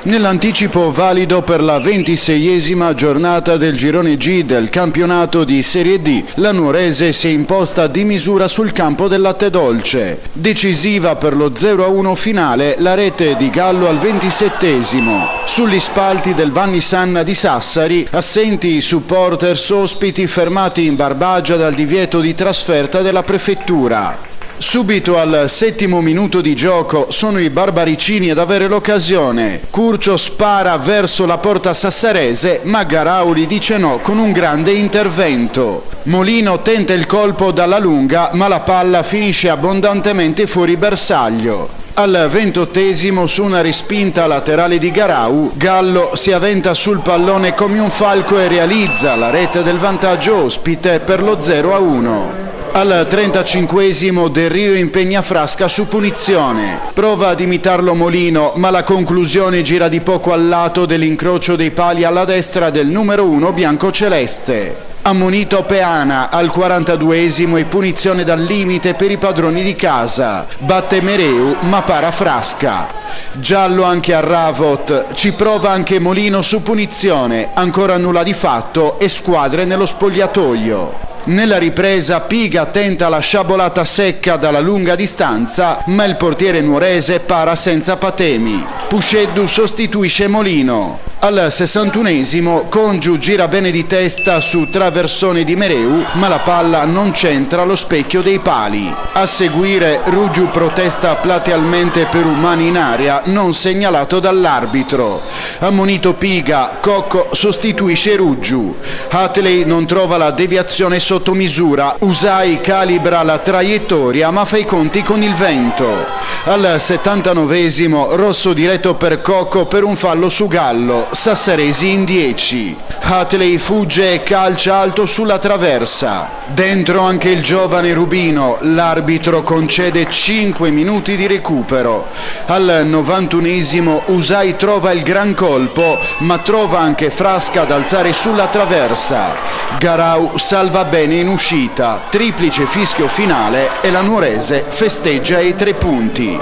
Nell'anticipo valido per la 26esima giornata del girone G del campionato di Serie D, la Nuorese si è imposta di misura sul campo del Latte Dolce. Decisiva per lo 0-1 finale la rete di Gallo al 27esimo. Sugli spalti del Vanni Sanna di Sassari, assenti i supporters ospiti fermati in Barbagia dal divieto di trasferta della prefettura. Subito al 7° minuto di gioco sono i barbaricini ad avere l'occasione. Curcio spara verso la porta sassarese, ma Garauli dice no con un grande intervento. Molino tenta il colpo dalla lunga, ma la palla finisce abbondantemente fuori bersaglio. Al 28esimo, su una respinta laterale di Garau, Gallo si avventa sul pallone come un falco e realizza la rete del vantaggio ospite per lo 0-1. Al 35esimo Del Rio impegna Frasca su punizione. Prova ad imitarlo Molino, ma la conclusione gira di poco al lato dell'incrocio dei pali alla destra del numero 1 biancoceleste. Ammonito Peana al 42esimo e punizione dal limite per i padroni di casa. Batte Mereu ma para Frasca. Giallo anche a Ravot, ci prova anche Molino su punizione, ancora nulla di fatto e squadre nello spogliatoio. Nella ripresa Piga tenta la sciabolata secca dalla lunga distanza, ma il portiere nuorese para senza patemi. Puscheddu sostituisce Molino. Al 61esimo Congiu gira bene di testa su traversone di Mereu, ma la palla non centra lo specchio dei pali. A seguire Ruggiu protesta platealmente per un mani in aria non segnalato dall'arbitro. Ammonito Piga, Cocco sostituisce Ruggiu. Hatley non trova la deviazione sotto misura, Usai calibra la traiettoria ma fa i conti con il vento. Al 79esimo Rosso diretto per Cocco per un fallo su Gallo, Sassaresi in 10. Hatley fugge e calcia alto sulla traversa. Dentro anche il giovane Rubino, l'arbitro concede 5 minuti di recupero. Al 91esimo Usai trova il gran colpo, ma trova anche Frasca ad alzare sulla traversa. Garau salva bene in uscita, triplice fischio finale e la Nuorese festeggia i 3 punti.